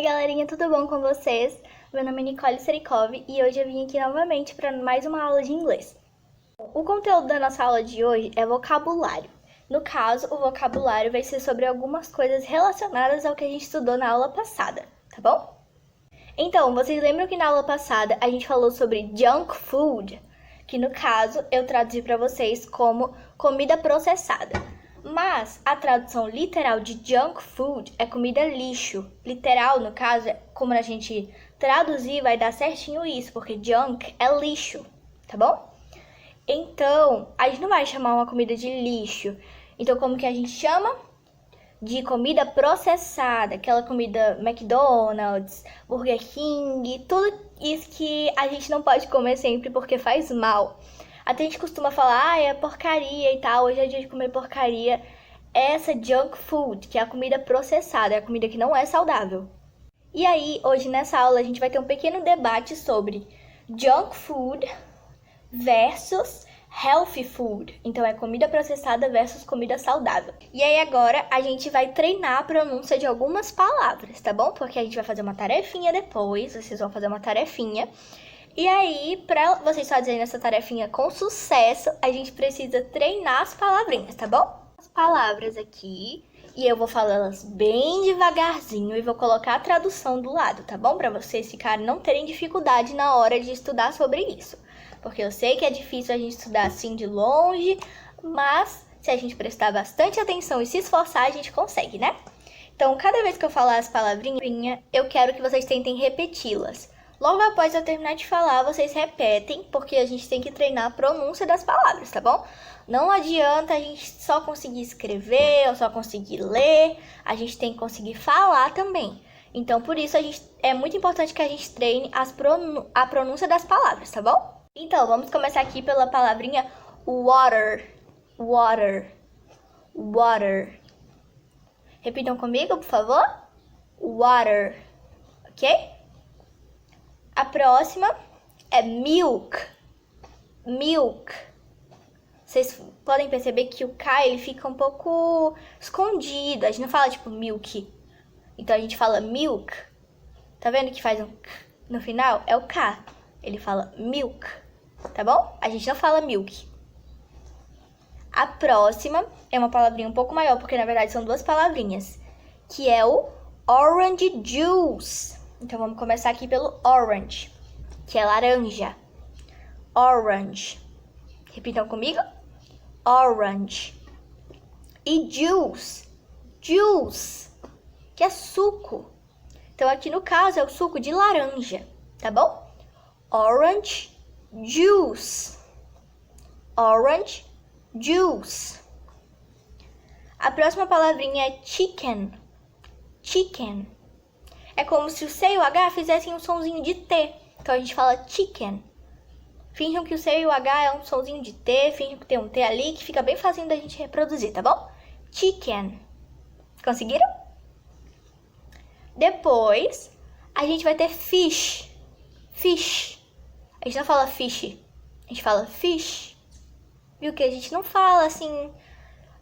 Oi galerinha, tudo bom com vocês? Meu nome é Nicole Serikov e hoje eu vim aqui novamente para mais uma aula de inglês. O conteúdo da nossa aula de hoje é vocabulário. No caso, o vocabulário vai ser sobre algumas coisas relacionadas ao que a gente estudou na aula passada, tá bom? Então, vocês lembram que na aula passada a gente falou sobre junk food, que no caso eu traduzi para vocês como comida processada. Mas a tradução literal de junk food é comida lixo. Literal, no caso, é como a gente traduzir, vai dar certinho isso, porque junk é lixo, tá bom? Então, a gente não vai chamar uma comida de lixo. Então, como que a gente chama? De comida processada, aquela comida McDonald's, Burger King, tudo isso que a gente não pode comer sempre porque faz mal. Até a gente costuma falar, é porcaria e tal, hoje é dia de comer porcaria. Essa junk food, que é a comida processada, é a comida que não é saudável. E aí, hoje nessa aula, a gente vai ter um pequeno debate sobre junk food versus healthy food. Então, é comida processada versus comida saudável. E aí, agora, a gente vai treinar a pronúncia de algumas palavras, tá bom? Porque a gente vai fazer uma tarefinha depois, vocês vão fazer uma tarefinha. E aí, pra vocês fazerem essa tarefinha com sucesso, a gente precisa treinar as palavrinhas, tá bom? As palavras aqui, e eu vou falá-las bem devagarzinho e vou colocar a tradução do lado, tá bom? Pra vocês ficarem, não terem dificuldade na hora de estudar sobre isso. Porque eu sei que é difícil a gente estudar assim de longe, mas se a gente prestar bastante atenção e se esforçar, a gente consegue, né? Então, cada vez que eu falar as palavrinhas, eu quero que vocês tentem repeti-las. Logo após eu terminar de falar, vocês repetem, porque a gente tem que treinar a pronúncia das palavras, tá bom? Não adianta a gente só conseguir escrever ou só conseguir ler, a gente tem que conseguir falar também. Então, por isso, é muito importante que a gente treine a pronúncia das palavras, tá bom? Então, vamos começar aqui pela palavrinha water, water, water. Repitam comigo, por favor. Water, ok? A próxima é milk, milk. Vocês podem perceber que o K ele fica um pouco escondido. A gente não fala tipo milk. Então a gente fala milk. Tá vendo que faz um K no final? É o K. Ele fala milk, tá bom? A gente não fala milk. A próxima é uma palavrinha um pouco maior, porque na verdade são duas palavrinhas, que é o orange juice. Então, vamos começar aqui pelo orange, que é laranja. Orange. Repitam comigo. Orange. E juice. Juice, que é suco. Então, aqui no caso, é o suco de laranja, tá bom? Orange juice. Orange juice. A próxima palavrinha é chicken. Chicken. É como se o C e o H fizessem um sonzinho de T. Então a gente fala chicken. Finjam que o C e o H é um sonzinho de T, finjam que tem um T ali, que fica bem facinho da gente reproduzir, tá bom? Chicken. Conseguiram? Depois, a gente vai ter fish. Fish. A gente não fala fish, a gente fala fish. Viu que a gente não fala assim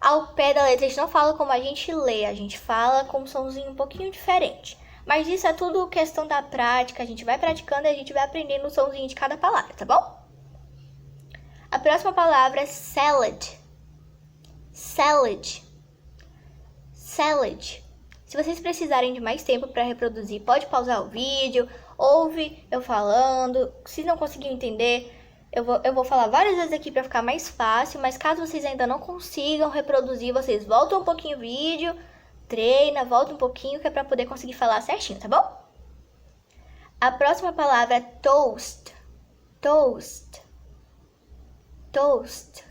ao pé da letra, a gente não fala como a gente lê, a gente fala com um sonzinho um pouquinho diferente. Mas isso é tudo questão da prática, a gente vai praticando e a gente vai aprendendo o somzinho de cada palavra, tá bom? A próxima palavra é salad. Salad. Salad. Se vocês precisarem de mais tempo para reproduzir, pode pausar o vídeo, ouve eu falando. Se não conseguir entender, eu vou falar várias vezes aqui para ficar mais fácil, mas caso vocês ainda não consigam reproduzir, vocês voltam um pouquinho o vídeo, treina, volta um pouquinho, que é para poder conseguir falar certinho, tá bom? A próxima palavra é toast. Toast. Toast.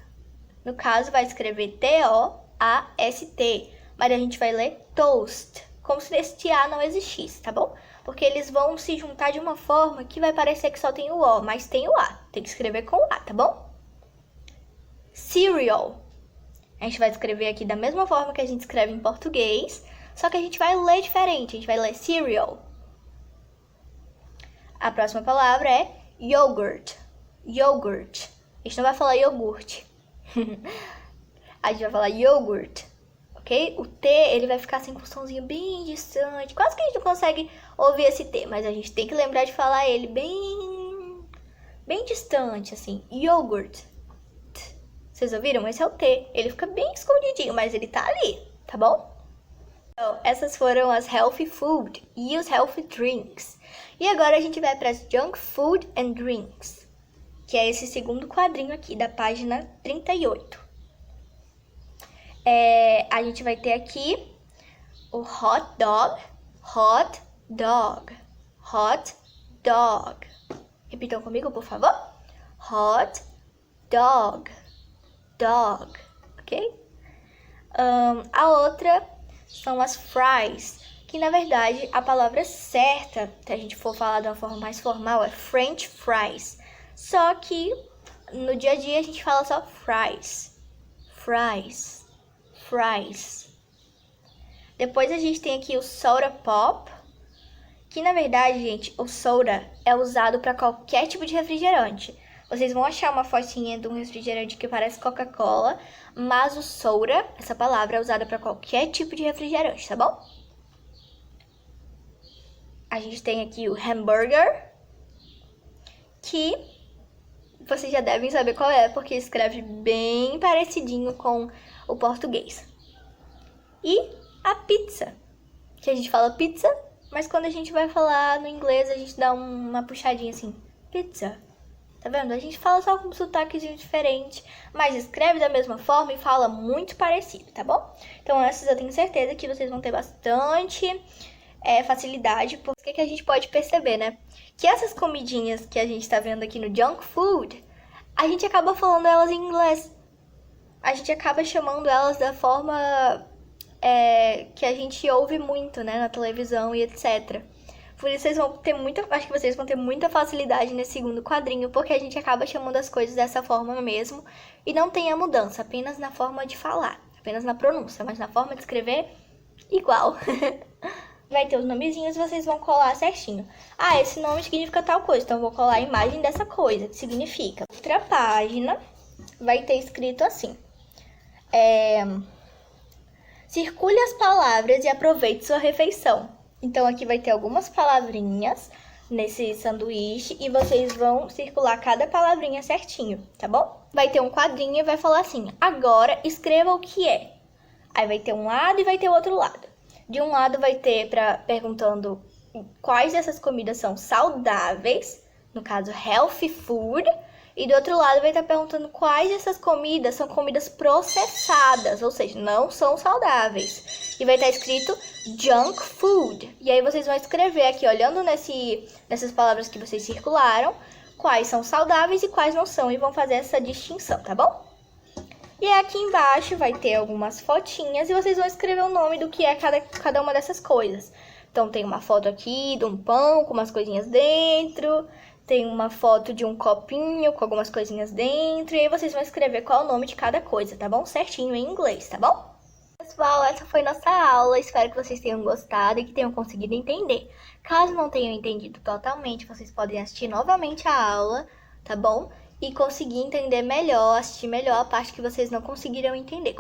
No caso, vai escrever T-O-A-S-T, mas a gente vai ler toast, como se esse A não existisse, tá bom? Porque eles vão se juntar de uma forma que vai parecer que só tem o O, mas tem o A. Tem que escrever com o A, tá bom? Cereal. A gente vai escrever aqui da mesma forma que a gente escreve em português, só que a gente vai ler diferente, a gente vai ler cereal. A próxima palavra é yogurt. Yogurt. A gente não vai falar iogurte. A gente vai falar yogurt, ok? O T, ele vai ficar assim com um sonzinho bem distante, quase que a gente não consegue ouvir esse T, mas a gente tem que lembrar de falar ele bem distante, assim. Yogurt. Vocês ouviram? Esse é o T. Ele fica bem escondidinho, mas ele tá ali, tá bom? Então, essas foram as healthy food e os healthy drinks. E agora a gente vai para as junk food and drinks, que é esse segundo quadrinho aqui da página 38. A gente vai ter aqui o hot dog, hot dog, hot dog. Repitam comigo, por favor. Hot dog, dog, ok? A outra são as fries, que na verdade a palavra certa, se a gente for falar de uma forma mais formal, é French fries. Só que no dia a dia a gente fala só fries, fries, fries. Depois a gente tem aqui o soda pop, que na verdade, gente, o soda é usado para qualquer tipo de refrigerante. Vocês vão achar uma fotinha de um refrigerante que parece Coca-Cola, mas o soda, essa palavra, é usada para qualquer tipo de refrigerante, tá bom? A gente tem aqui o hambúrguer, que vocês já devem saber qual é, porque escreve bem parecidinho com o português. E a pizza, que a gente fala pizza, mas quando a gente vai falar no inglês, a gente dá uma puxadinha assim, pizza. Tá vendo? A gente fala só com um sotaquezinho diferente, mas escreve da mesma forma e fala muito parecido, tá bom? Então essas eu tenho certeza que vocês vão ter bastante facilidade, porque que a gente pode perceber, né? Que essas comidinhas que a gente tá vendo aqui no junk food, a gente acaba falando elas em inglês. A gente acaba chamando elas da forma que a gente ouve muito, né, na televisão e etc. Por isso vocês vão ter acho que vocês vão ter muita facilidade nesse segundo quadrinho, porque a gente acaba chamando as coisas dessa forma mesmo, e não tem a mudança, apenas na forma de falar, apenas na pronúncia, mas na forma de escrever, igual. Vai ter os nomezinhos e vocês vão colar certinho. Ah, esse nome significa tal coisa, então eu vou colar a imagem dessa coisa, que significa. Outra página vai ter escrito assim. Circule as palavras e aproveite sua refeição. Então, aqui vai ter algumas palavrinhas nesse sanduíche e vocês vão circular cada palavrinha certinho, tá bom? Vai ter um quadrinho e vai falar assim, agora escreva o que é. Aí vai ter um lado e vai ter o outro lado. De um lado vai ter perguntando quais dessas comidas são saudáveis, no caso, healthy food. E do outro lado vai estar perguntando quais dessas comidas são comidas processadas, ou seja, não são saudáveis. E vai estar escrito junk food. E aí vocês vão escrever aqui, olhando nessas palavras que vocês circularam, quais são saudáveis e quais não são. E vão fazer essa distinção, tá bom? E aqui embaixo vai ter algumas fotinhas e vocês vão escrever o nome do que é cada uma dessas coisas. Então tem uma foto aqui de um pão com umas coisinhas dentro. Tem uma foto de um copinho com algumas coisinhas dentro. E aí vocês vão escrever qual é o nome de cada coisa, tá bom? Certinho em inglês, tá bom? Pessoal, essa foi nossa aula. Espero que vocês tenham gostado e que tenham conseguido entender. Caso não tenham entendido totalmente, vocês podem assistir novamente a aula, tá bom? E conseguir entender melhor, assistir melhor a parte que vocês não conseguiram entender.